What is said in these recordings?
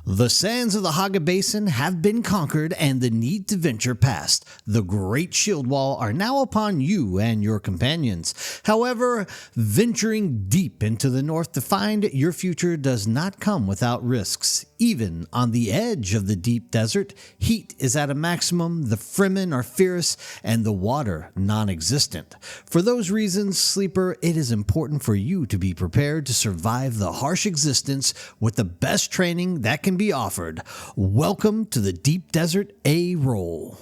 The sands of the Haga Basin have been conquered and the need to venture past. The Great Shield Wall are now upon you and your companions. However, venturing deep into the north to find your future does not come without risks. Even on the edge of the deep desert, heat is at a maximum, the Fremen are fierce, and the water non-existent. For those reasons, Sleeper, it is important for you to be prepared to survive the harsh existence with the best training that can be offered. Welcome to the Deep Desert ARowl.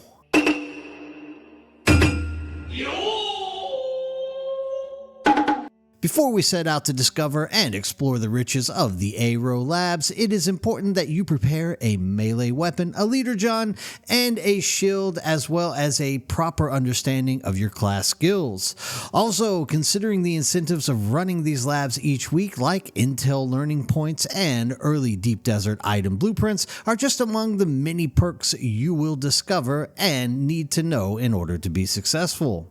Before we set out to discover and explore the riches of the ARowLabs, it is important that you prepare a melee weapon, a leader John, and a shield, as well as a proper understanding of your class skills. Also, considering the incentives of running these labs each week, like intel learning points and early deep desert item blueprints, are just among the many perks you will discover and need to know in order to be successful.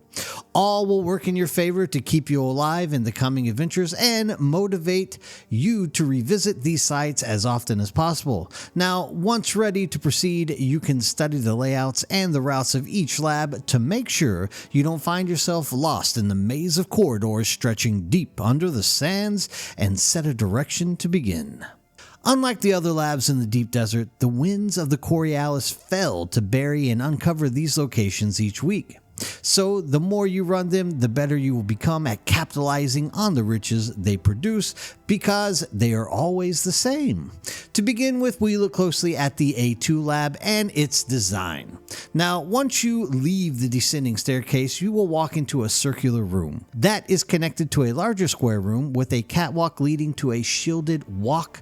All will work in your favor to keep you alive in the coming adventures and motivate you to revisit these sites as often as possible. Now, once ready to proceed, you can study the layouts and the routes of each lab to make sure you don't find yourself lost in the maze of corridors stretching deep under the sands, and set a direction to begin. Unlike the other labs in the deep desert, the winds of the Coriolis fail to bury and uncover these locations each week. So the more you run them, the better you will become at capitalizing on the riches they produce, because they are always the same. To begin with, we look closely at the A2 lab and its design. Now, once you leave the descending staircase, you will walk into a circular room that is connected to a larger square room with a catwalk leading to a shielded walk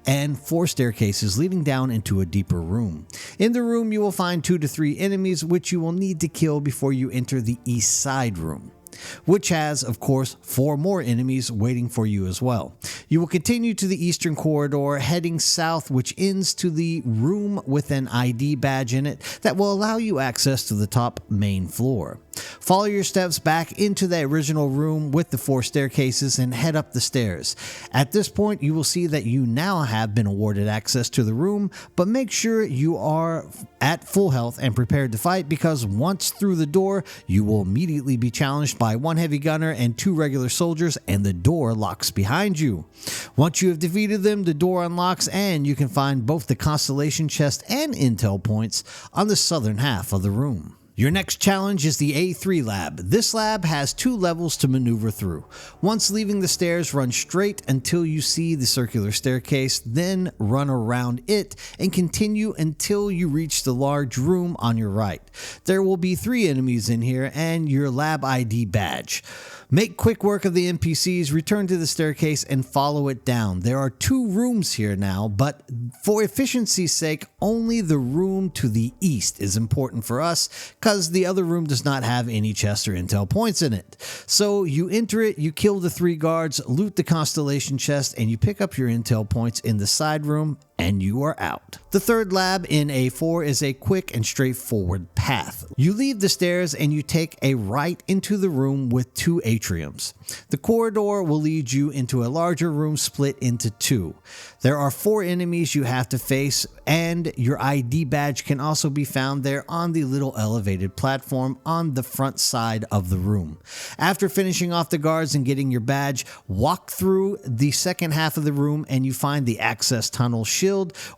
and 4 staircases leading down into a deeper room. In the room, you will find 2 to 3 enemies which you will need to kill before you enter the east side room, which has, of course, 4 more enemies waiting for you as well. You will continue to the eastern corridor, heading south, which ends to the room with an ID badge in it that will allow you access to the top main floor. Follow your steps back into the original room with the 4 staircases and head up the stairs. At this point, you will see that you now have been awarded access to the room, but make sure you are at full health and prepared to fight, because once through the door, you will immediately be challenged by 1 heavy gunner and 2 regular soldiers, and the door locks behind you. Once you have defeated them, the door unlocks and you can find both the Constellation Chest and intel points on the southern half of the room. Your next challenge is the A3 lab. This lab has 2 levels to maneuver through. Once leaving the stairs, run straight until you see the circular staircase, then run around it and continue until you reach the large room on your right. There will be 3 enemies in here and your lab ID badge. Make quick work of the NPCs, return to the staircase, and follow it down. There are 2 rooms here now, but for efficiency's sake, only the room to the east is important for us, because the other room does not have any chests or intel points in it. So you enter it, you kill the 3 guards, loot the Constellation Chest, and you pick up your intel points in the side room, and you are out. The third lab in A4 is a quick and straightforward path. You leave the stairs and you take a right into the room with 2 atriums. The corridor will lead you into a larger room split into 2. There are 4 enemies you have to face, and your ID badge can also be found there on the little elevated platform on the front side of the room. After finishing off the guards and getting your badge, walk through the second half of the room and you find the access tunnel shield,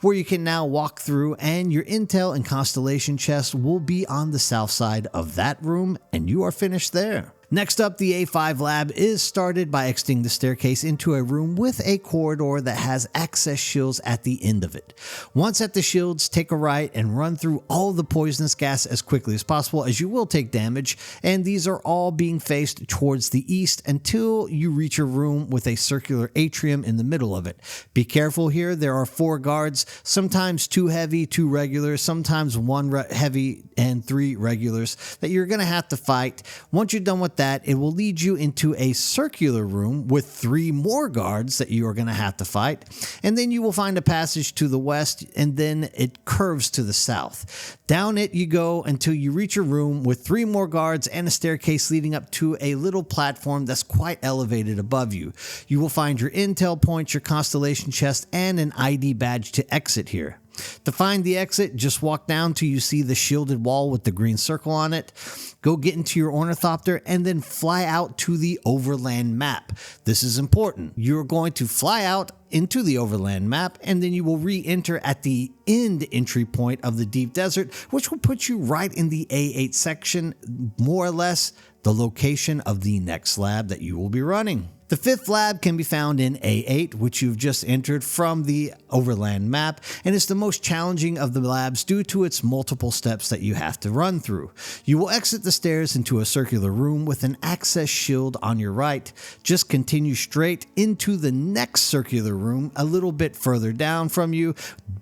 where you can now walk through, and your intel and Constellation Chest will be on the south side of that room, and you are finished there. Next up, the A5 lab is started by exiting the staircase into a room with a corridor that has access shields at the end of it. Once at the shields, take a right and run through all of the poisonous gas as quickly as possible, as you will take damage, and these are all being faced towards the east until you reach a room with a circular atrium in the middle of it. Be careful here, there are 4 guards, sometimes 2 heavy, 2 regulars, sometimes 1 heavy and 3 regulars that you're going to have to fight. Once you're done with that, it will lead you into a circular room with 3 more guards that you are going to have to fight. And then you will find a passage to the west, and then it curves to the south. Down it you go until you reach a room with 3 more guards and a staircase leading up to a little platform that's quite elevated above you. You will find your intel points, your Constellation Chest, and an ID badge to exit here. To find the exit, just walk down till you see the shielded wall with the green circle on it. Go get into your ornithopter and then fly out to the overland map. This is important. You're going to fly out into the overland map, and then you will re-enter at the end entry point of the deep desert, which will put you right in the A8 section, more or less the location of the next lab that you will be running. The 5th lab can be found in A8, which you've just entered from the overland map, and is the most challenging of the labs due to its multiple steps that you have to run through. You will exit the stairs into a circular room with an access shield on your right. Just continue straight into the next circular room a little bit further down from you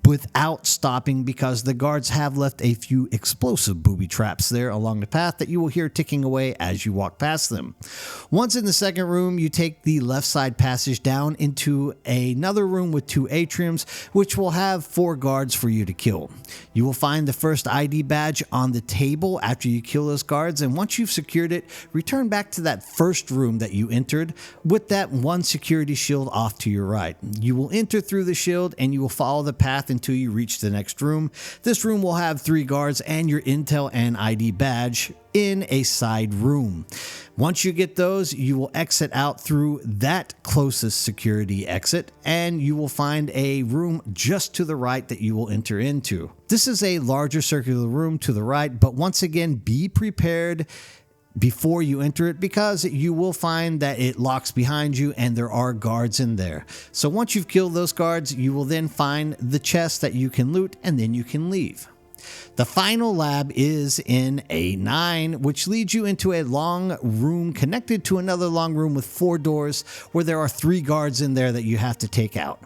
without stopping, because the guards have left a few explosive booby traps there along the path that you will hear ticking away as you walk past them. Once in the second room, you take the left side passage down into another room with 2 atriums, which will have 4 guards for you to kill. You will find the first ID badge on the table after you kill those guards, and once you've secured it, return back to that first room that you entered with that 1 security shield off to your right. You will enter through the shield and you will follow the path until you reach the next room. This room will have 3 guards and your intel and ID badge in a side room. Once you get those, you will exit out through that closest security exit, and you will find a room just to the right that you will enter into. This is a larger circular room to the right, but once again, be prepared before you enter it, because you will find that it locks behind you and there are guards in there. So once you've killed those guards, you will then find the chest that you can loot, and then you can leave. The final lab is in A9, which leads you into a long room connected to another long room with 4 doors, where there are 3 guards in there that you have to take out.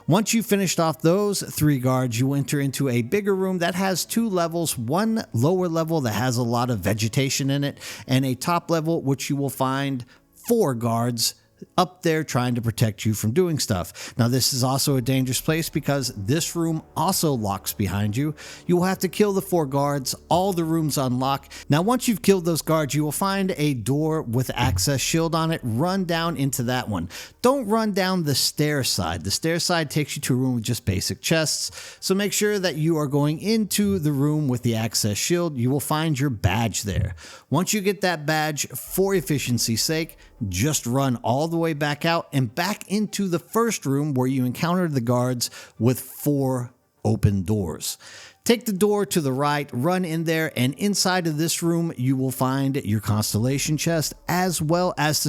Once you've finished off those 3 guards, you enter into a bigger room that has 2 levels, one lower level that has a lot of vegetation in it, and a top level which you will find 4 guards up there trying to protect you from doing stuff. Now, this is also a dangerous place because this room also locks behind you. You will have to kill the 4 guards. All the rooms unlock. Now, once you've killed those guards, you will find a door with access shield on it. Run down into that one. Don't run down the stair side. The stair side takes you to a room with just basic chests. So make sure that you are going into the room with the access shield. You will find your badge there. Once you get that badge, for efficiency's sake, just run all the way back out and back into the first room where you encountered the guards with 4 open doors. Take the door to the right, run in there, and inside of this room you will find your Constellation Chest as well as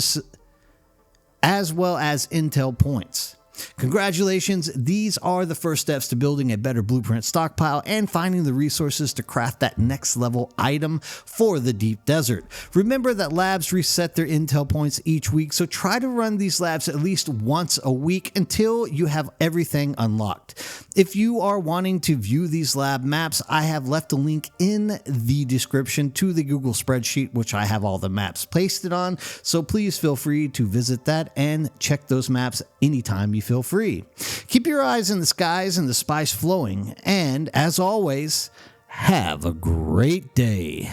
intel points. Congratulations, these are the first steps to building a better blueprint stockpile and finding the resources to craft that next level item for the deep desert. Remember that labs reset their intel points each week, so try to run these labs at least once a week until you have everything unlocked. If you are wanting to view these lab maps, I have left a link in the description to the Google spreadsheet, which I have all the maps pasted on, so please feel free to visit that and check those maps anytime you feel free. Keep your eyes in the skies and the spice flowing, and as always, have a great day.